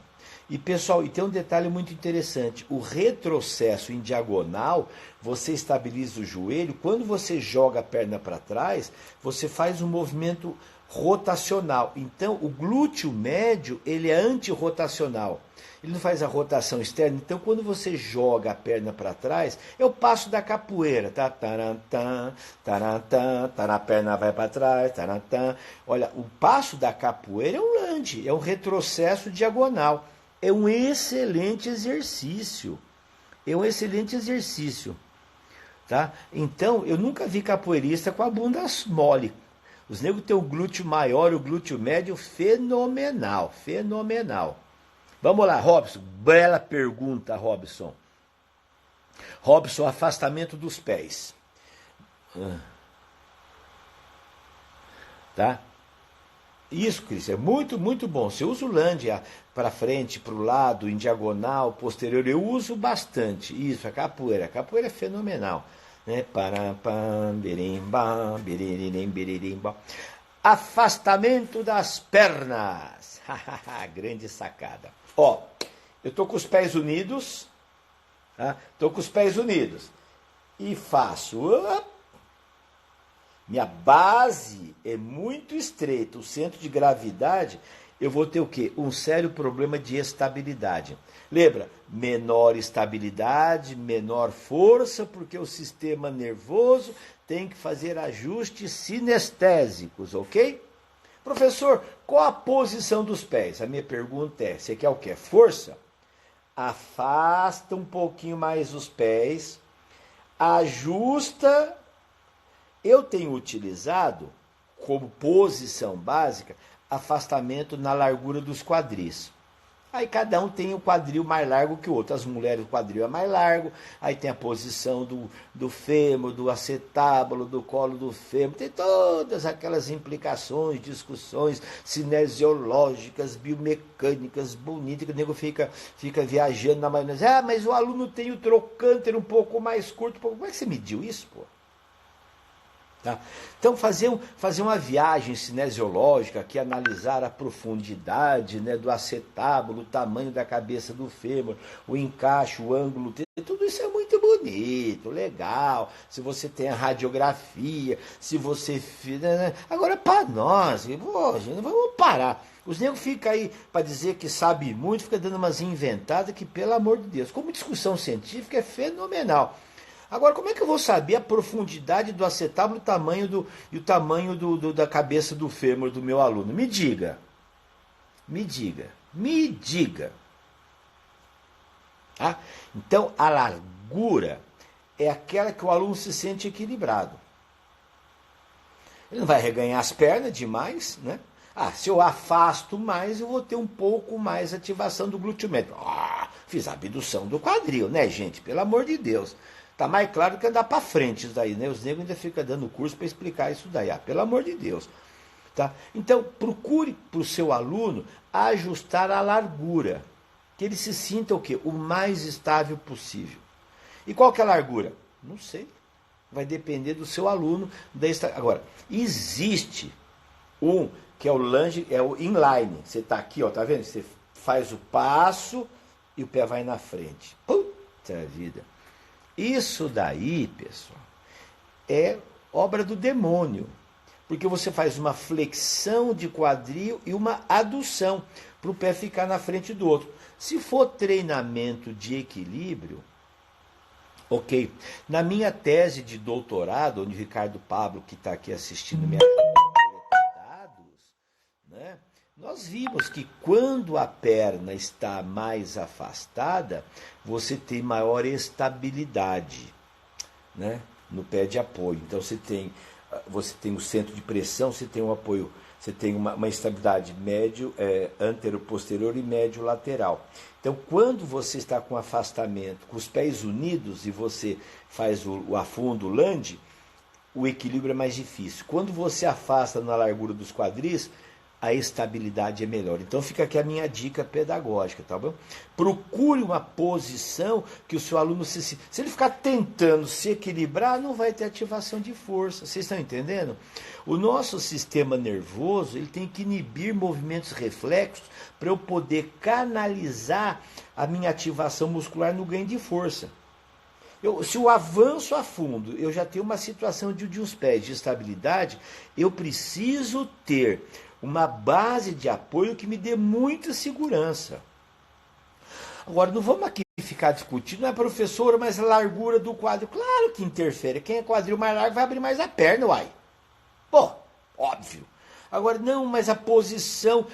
E pessoal, e tem um detalhe muito interessante, o retrocesso em diagonal, você estabiliza o joelho, quando você joga a perna para trás, você faz um movimento rotacional. Então o glúteo médio, ele é antirrotacional, ele não faz a rotação externa. Então quando você joga a perna para trás, é o passo da capoeira, tá? Tarantã, tarantã, a perna vai para trás, tarantã. Olha, o passo da capoeira é um lunge, é um retrocesso diagonal. É um excelente exercício. Tá? Então, eu nunca vi capoeirista com a bunda mole. Os negros têm o glúteo maior, o glúteo médio, fenomenal. Vamos lá, Robson. Bela pergunta, Robson. Robson, afastamento dos pés. Tá? Isso, Cris, é muito bom. Você usa o lunge para frente, para o lado, em diagonal, posterior. Eu uso bastante. Isso, a capoeira. A capoeira é fenomenal. Né? Afastamento das pernas. Grande sacada. Ó, eu tô com os pés unidos. Tá? Tô com os pés unidos. E faço... Minha base é muito estreita, o centro de gravidade eu vou ter o quê? Um sério problema de estabilidade. Lembra? Menor estabilidade, menor força, porque o sistema nervoso tem que fazer ajustes sinestésicos, ok? Professor, qual a posição dos pés? A minha pergunta é, você quer o quê? Força? Afasta um pouquinho mais os pés, ajusta. Eu tenho utilizado como posição básica afastamento na largura dos quadris. Aí cada um tem um quadril mais largo que o outro. As mulheres o quadril é mais largo, aí tem a posição do fêmur, do acetábulo, do colo do fêmur, tem todas aquelas implicações, discussões cinesiológicas, biomecânicas, bonitas, que o nego fica viajando na maionese. Ah, mas o aluno tem o trocânter um pouco mais curto. Como é que você mediu isso, pô? Tá? Então, fazer uma viagem cinesiológica, aqui, analisar a profundidade, né, do acetábulo, o tamanho da cabeça do fêmur, o encaixe, o ângulo, tudo isso é muito bonito, legal. Se você tem a radiografia, se você... Né? Agora, para nós, pô, gente, vamos parar. Os negros ficam aí para dizer que sabe muito, fica dando umas inventadas que, pelo amor de Deus, como discussão científica é fenomenal. Agora, como é que eu vou saber a profundidade do acetábulo e o tamanho da cabeça do fêmur do meu aluno? Me diga. Me diga. Me diga. Tá? Então, a largura é aquela que o aluno se sente equilibrado. Ele não vai reganhar as pernas demais, né? Ah, se eu afasto mais, eu vou ter um pouco mais ativação do glúteo médio. Ah, fiz a abdução do quadril, né, gente? Pelo amor de Deus. Tá mais claro que andar para frente isso daí, né? Os negros ainda ficam dando curso para explicar isso daí. Ah, pelo amor de Deus. Tá? Então, procure para o seu aluno ajustar a largura. Que ele se sinta o quê? O mais estável possível. E qual que é a largura? Não sei. Vai depender do seu aluno. Agora, existe um que é o lunge, é o inline. Você está aqui, ó, tá vendo? Você faz o passo e o pé vai na frente. Puta vida. Isso daí, pessoal, é obra do demônio. Porque você faz uma flexão de quadril e uma adução para o pé ficar na frente do outro. Se for treinamento de equilíbrio, ok. Na minha tese de doutorado, onde o Ricardo Pablo, que está aqui assistindo, me dados, né? Nós vimos que quando a perna está mais afastada, você tem maior estabilidade, né, no pé de apoio. Então você tem o centro de pressão, você tem um apoio, você tem uma estabilidade médio, antero-posterior e médio-lateral. Então quando você está com afastamento, com os pés unidos e você faz o afundo, o lunge, o equilíbrio é mais difícil. Quando você afasta na largura dos quadris, a estabilidade é melhor. Então fica aqui a minha dica pedagógica, tá bom? Procure uma posição que o seu aluno se ele ficar tentando se equilibrar, não vai ter ativação de força. Vocês estão entendendo? O nosso sistema nervoso, ele tem que inibir movimentos reflexos para eu poder canalizar a minha ativação muscular no ganho de força. Se eu avanço a fundo, eu já tenho uma situação de uns pés de estabilidade, eu preciso ter uma base de apoio que me dê muita segurança. Agora, não vamos aqui ficar discutindo, não é, professora, mas a largura do quadril, claro que interfere. Quem é quadril mais largo vai abrir mais a perna, uai. Pô, óbvio. Agora, não, mas a posição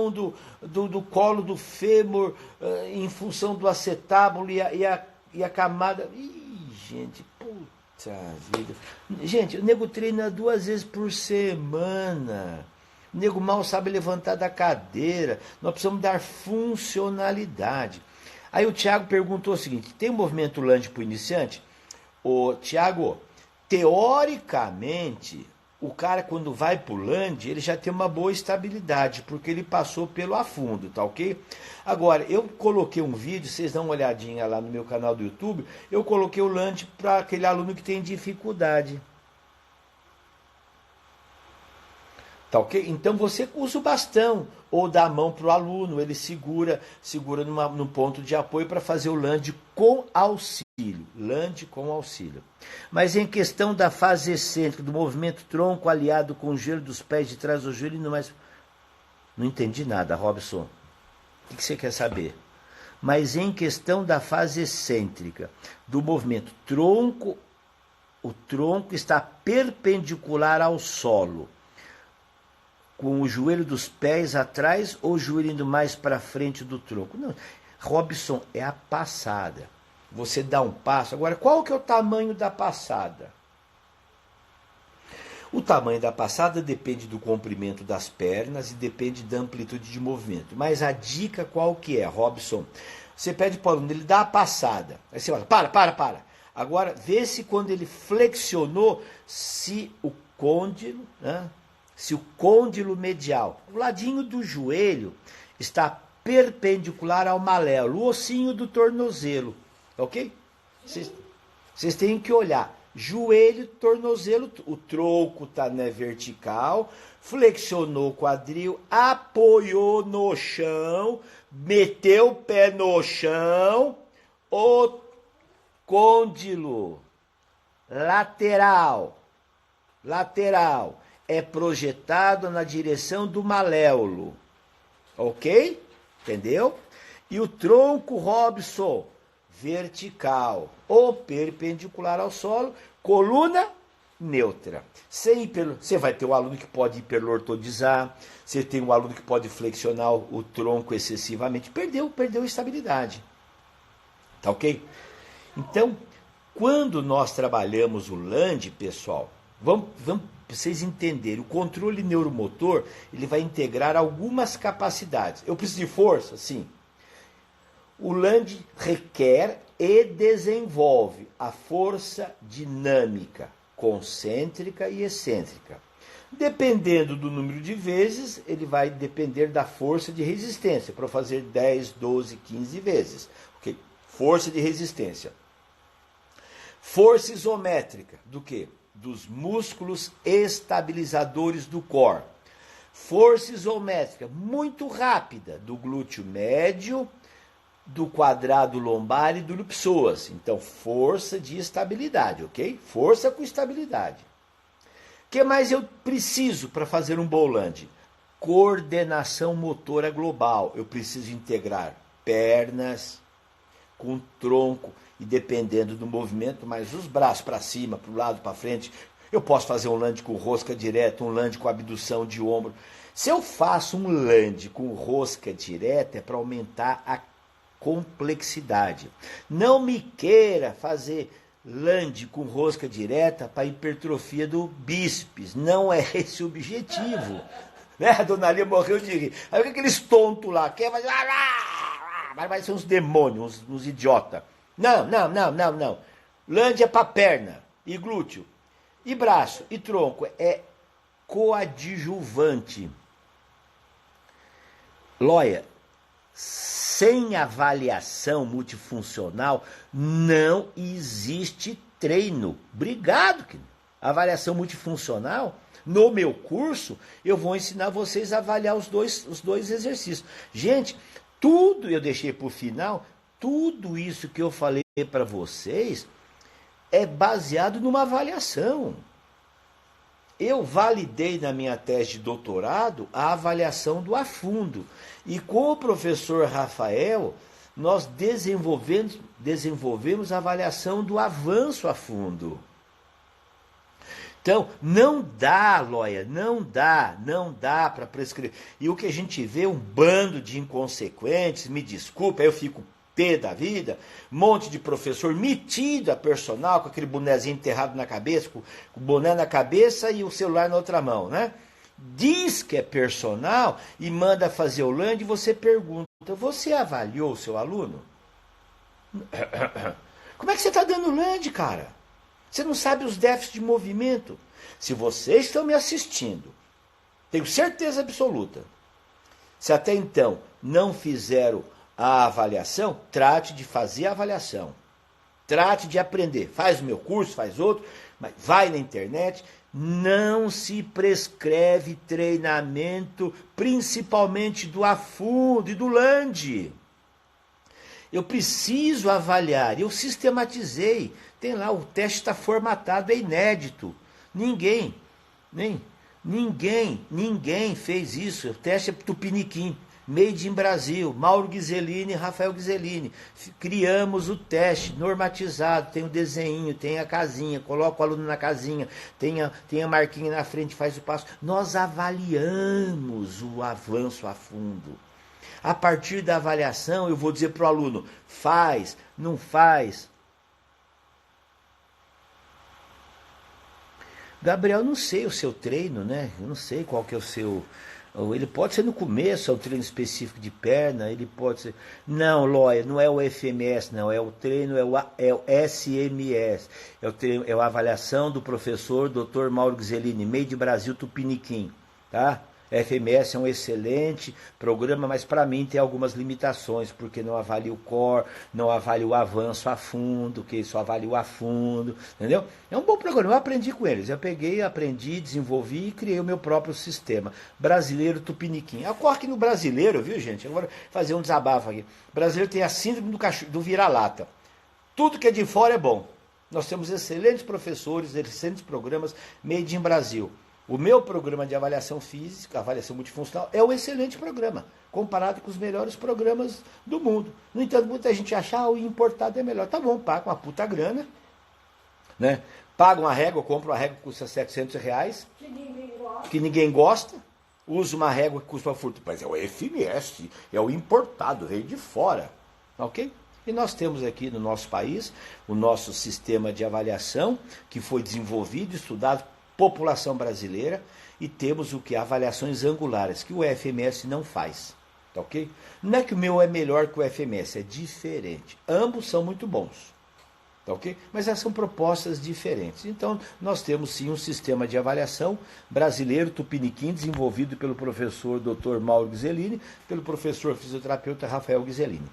do colo do fêmur em função do acetábulo e a camada... Ih, gente, puta vida. Gente, o nego treina 2 vezes por semana. O nego mal sabe levantar da cadeira. Nós precisamos dar funcionalidade. Aí o Thiago perguntou o seguinte: tem um movimento lunge para o iniciante? Ô, Thiago, teoricamente, o cara quando vai para o lunge, ele já tem uma boa estabilidade, porque ele passou pelo afundo, tá ok? Agora, eu coloquei um vídeo, vocês dão uma olhadinha lá no meu canal do YouTube, eu coloquei o lunge para aquele aluno que tem dificuldade. Tá ok? Então você usa o bastão ou dá a mão para o aluno, ele segura num ponto de apoio para fazer o lunge com auxílio. Lunge com auxílio. Mas em questão da fase excêntrica, do movimento tronco aliado com o joelho dos pés de trás do joelho, Não entendi nada, Robson. O que você quer saber? Mas em questão da fase excêntrica, do movimento tronco, o tronco está perpendicular ao solo, com o joelho dos pés atrás ou o joelho indo mais para frente do tronco? Não, Robson, é a passada. Você dá um passo. Agora, qual que é o tamanho da passada? O tamanho da passada depende do comprimento das pernas e depende da amplitude de movimento. Mas a dica qual que é, Robson? Você pede para o aluno, ele dá a passada. Aí você olha, para. Agora, vê se quando ele flexionou, se o côndilo, né, se o côndilo medial, o ladinho do joelho, está perpendicular ao maléolo, o ossinho do tornozelo. Ok? Vocês têm que olhar. Joelho, tornozelo, o tronco está na vertical, flexionou o quadril, apoiou no chão, meteu o pé no chão, o côndilo lateral é projetado na direção do maléolo, ok? Entendeu? E o tronco, Robson, vertical ou perpendicular ao solo, coluna neutra. Você vai ter um aluno que pode hiperlortodizar, você tem um aluno que pode flexionar o tronco excessivamente, perdeu estabilidade. Tá ok? Então, quando nós trabalhamos o land, pessoal, vamos para vocês entenderem, o controle neuromotor, ele vai integrar algumas capacidades. Eu preciso de força? Sim. O land requer e desenvolve a força dinâmica, concêntrica e excêntrica. Dependendo do número de vezes, ele vai depender da força de resistência, para fazer 10, 12, 15 vezes. Okay? Força de resistência. Força isométrica, do quê? Dos músculos estabilizadores do core. Força isométrica muito rápida, do glúteo médio, do quadrado lombar e do psoas. Então, força de estabilidade, ok? Força com estabilidade. O que mais eu preciso para fazer um bom land? Coordenação motora global. Eu preciso integrar pernas com tronco e dependendo do movimento, mas os braços para cima, para o lado, para frente. Eu posso fazer um land com rosca direta, um land com abdução de ombro. Se eu faço um land com rosca direta, é para aumentar a complexidade. Não me queira fazer land com rosca direta para hipertrofia do bíceps. Não é esse o objetivo. Né? A dona Lia morreu de rir. Aí aqueles tontos lá, quer fazer... Vai ser uns demônios, uns idiotas. Não. Land é para perna e glúteo. E braço e tronco é coadjuvante. Loia, sem avaliação multifuncional não existe treino. Obrigado, querido. Avaliação multifuncional, no meu curso, eu vou ensinar vocês a avaliar os dois exercícios. Gente, tudo eu deixei para o final, tudo isso que eu falei para vocês é baseado numa avaliação. Eu validei na minha tese de doutorado a avaliação do afundo. E com o professor Rafael, nós desenvolvemos a avaliação do avanço a fundo. Então, não dá, Loia, não dá para prescrever. E o que a gente vê, um bando de inconsequentes, me desculpa, aí eu fico pé da vida, um monte de professor metido a personal, com aquele bonezinho enterrado na cabeça, com o boné na cabeça e o celular na outra mão, né? Diz que é personal e manda fazer o land e você pergunta, você avaliou o seu aluno? Como é que você está dando land, cara? Você não sabe os déficits de movimento? Se vocês estão me assistindo, tenho certeza absoluta, se até então não fizeram a avaliação, trate de fazer a avaliação. Trate de aprender. Faz o meu curso, faz outro, mas vai na internet. Não se prescreve treinamento, principalmente do afundo e do land. Eu preciso avaliar. Eu sistematizei. Tem lá, o teste está formatado, é inédito. Ninguém, nem Ninguém fez isso. O teste é Tupiniquim. Made in Brasil, Mauro Ghiseline e Rafael Ghiseline. Criamos o teste normatizado, tem o desenho, tem a casinha, coloca o aluno na casinha, tem a marquinha na frente, faz o passo. Nós avaliamos o avanço a fundo. A partir da avaliação, eu vou dizer para o aluno, faz, não faz. Gabriel, não sei o seu treino, né? Eu não sei qual que é o seu... Ele pode ser no começo, é um treino específico de perna, ele pode ser... Não, Lóia, não é o FMS, não, é o treino, é o SMS, é a avaliação do professor Dr. Mauro Ghiseline, Made Brasil Tupiniquim, tá? FMS é um excelente programa, mas para mim tem algumas limitações, porque não avalia o core, não avalia o avanço a fundo, que só avalia o a fundo, entendeu? É um bom programa, eu aprendi com eles, eu peguei, aprendi, desenvolvi e criei o meu próprio sistema, brasileiro Tupiniquim. Ocorre que no brasileiro, viu gente, agora vou fazer um desabafo aqui, o brasileiro tem a síndrome do vira-lata, tudo que é de fora é bom, nós temos excelentes professores, excelentes programas made in Brasil. O meu programa de avaliação física, avaliação multifuncional, é um excelente programa, comparado com os melhores programas do mundo. No entanto, muita gente acha o importado é melhor. Tá bom, paga uma puta grana, né? Paga uma régua, compra uma régua que custa R$700, que ninguém gosta, usa uma régua que custa uma fortuna, mas é o FMS, é o importado, veio de fora, ok? E nós temos aqui no nosso país o nosso sistema de avaliação, que foi desenvolvido, estudado, população brasileira, e temos o que? Avaliações angulares, que o FMS não faz, tá ok? Não é que o meu é melhor que o FMS, é diferente. Ambos são muito bons, tá ok? Mas essas são propostas diferentes. Então, nós temos sim um sistema de avaliação brasileiro, Tupiniquim, desenvolvido pelo professor Dr. Mauro Ghiseline, pelo professor fisioterapeuta Rafael Ghiseline.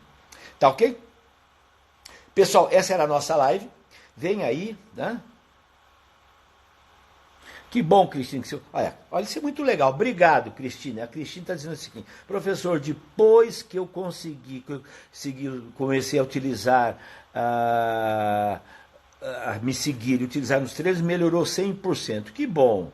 Tá ok? Pessoal, essa era a nossa live. Vem aí, né? Que bom, Cristina. Olha, isso é muito legal. Obrigado, Cristina. A Cristina está dizendo o seguinte, professor, depois que eu comecei a utilizar, me seguir, utilizar nos treinos, melhorou 100%. Que bom,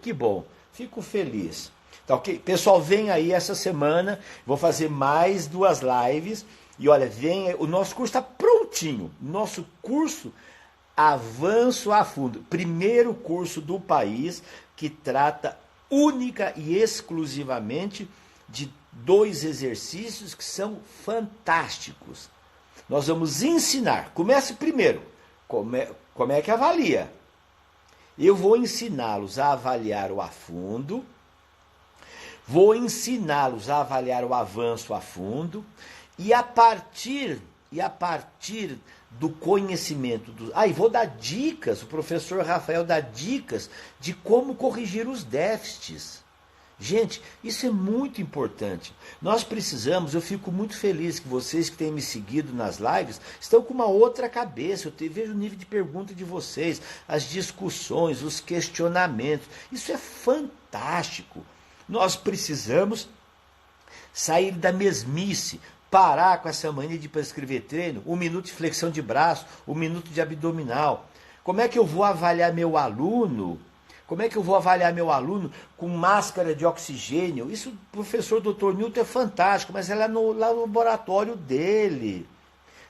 que bom. Fico feliz. Tá ok? Pessoal, vem aí essa semana, vou fazer mais 2 lives. E olha, vem, o nosso curso está prontinho. Nosso curso... Avanço a fundo, primeiro curso do país que trata única e exclusivamente de 2 exercícios que são fantásticos. Nós vamos ensinar, comece primeiro, como é que avalia. Eu vou ensiná-los a avaliar o a fundo, vou ensiná-los a avaliar o avanço a fundo, e a partir do conhecimento e vou dar dicas, o professor Rafael dá dicas de como corrigir os déficits. Gente, isso é muito importante. Nós precisamos, eu fico muito feliz que vocês que têm me seguido nas lives estão com uma outra cabeça. Eu vejo o nível de pergunta de vocês, as discussões, os questionamentos. Isso é fantástico. Nós precisamos sair da mesmice, parar com essa mania de prescrever treino, 1 minuto de flexão de braço, 1 minuto de abdominal. Como é que eu vou avaliar meu aluno? Como é que eu vou avaliar meu aluno com máscara de oxigênio? Isso, o professor Dr. Newton é fantástico, mas ela é no laboratório dele.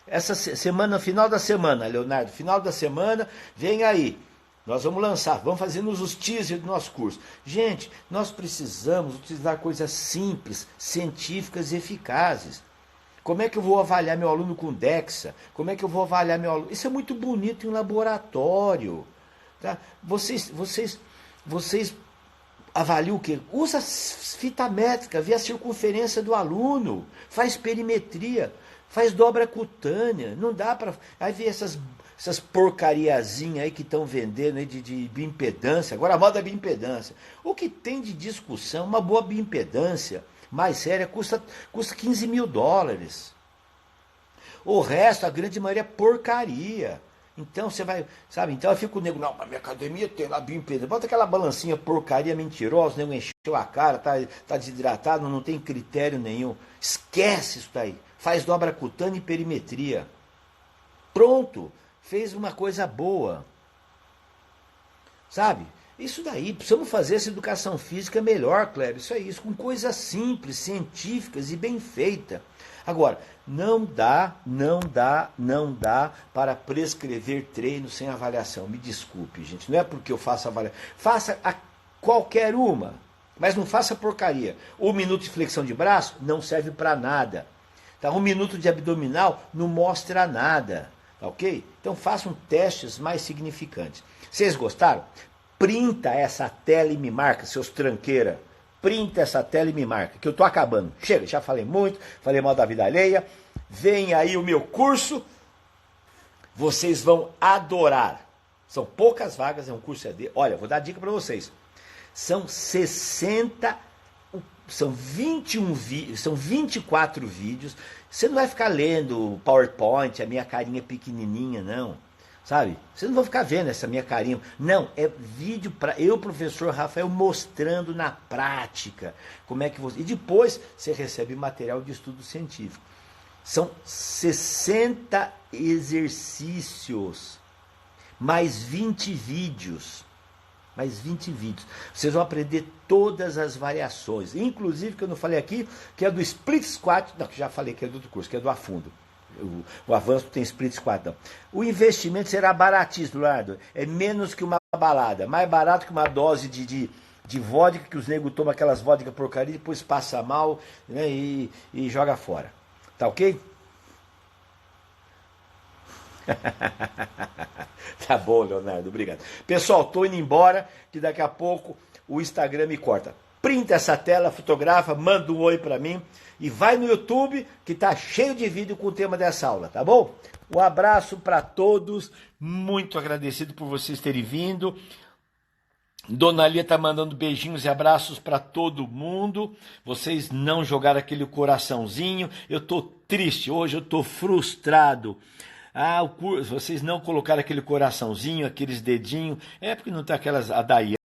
Essa semana, final da semana, Leonardo, final da semana, vem aí. Nós vamos lançar, vamos fazer os teasers do nosso curso. Gente, nós precisamos utilizar coisas simples, científicas e eficazes. Como é que eu vou avaliar meu aluno com DEXA? Como é que eu vou avaliar meu aluno? Isso é muito bonito em um laboratório. Tá? Vocês avaliam o quê? Usa fita métrica, vê a circunferência do aluno, faz perimetria, faz dobra cutânea. Não dá para... Aí vê essas porcariazinhas aí que estão vendendo aí de bioimpedância. Agora a moda é bioimpedância. O que tem de discussão, uma boa bioimpedância mais séria, custa $15 mil. O resto, a grande maioria é porcaria. Então você vai, sabe, então eu fico nego, não, mas minha academia tem lá bioimpedância. Bota aquela balancinha porcaria mentirosa, o nego encheu a cara, tá desidratado, não tem critério nenhum. Esquece isso daí. Faz dobra cutânea e perimetria. Pronto, fez uma coisa boa. Sabe? Isso daí, precisamos fazer essa educação física melhor, Cléber. Isso é isso, com coisas simples, científicas e bem feitas. Agora, não dá para prescrever treino sem avaliação. Me desculpe, gente. Não é porque eu faço avaliação. Faça a qualquer uma, mas não faça porcaria. 1 minuto de flexão de braço não serve para nada. Tá? 1 minuto de abdominal não mostra nada. Tá, ok? Então façam testes mais significantes. Vocês gostaram? Printa essa tela e me marca, seus tranqueira. Printa essa tela e me marca, que eu tô acabando. Chega, já falei muito, falei mal da vida alheia. Vem aí o meu curso. Vocês vão adorar. São poucas vagas, é um curso EAD. Olha, vou dar dica para vocês. São 24 vídeos. Você não vai ficar lendo PowerPoint, a minha carinha pequenininha, não. Sabe? Vocês não vão ficar vendo essa minha carinha. Não, é vídeo para eu, professor Rafael, mostrando na prática como é que você... E depois você recebe material de estudo científico. São 60 exercícios, mais 20 vídeos. Mais 20 vídeos. Vocês vão aprender todas as variações. Inclusive, que eu não falei aqui, que é do split squat. Não, que já falei que é do outro curso, que é do afundo. O avanço tem split squat, não. O investimento será baratíssimo, Leonardo. É menos que uma balada. Mais barato que uma dose de vodka, que os negros tomam aquelas vodka porcaria, depois passa mal, né, e joga fora. Tá ok? Tá bom, Leonardo, obrigado. Pessoal, tô indo embora, que daqui a pouco o Instagram me corta. Printa essa tela, fotografa, manda um oi pra mim e vai no YouTube, que tá cheio de vídeo com o tema dessa aula, tá bom? Um abraço para todos, muito agradecido por vocês terem vindo. Dona Lia tá mandando beijinhos e abraços para todo mundo. Vocês não jogaram aquele coraçãozinho. Eu tô triste hoje, eu tô frustrado. Ah, vocês não colocaram aquele coraçãozinho, aqueles dedinhos. É porque não tá aquelas... A Daiane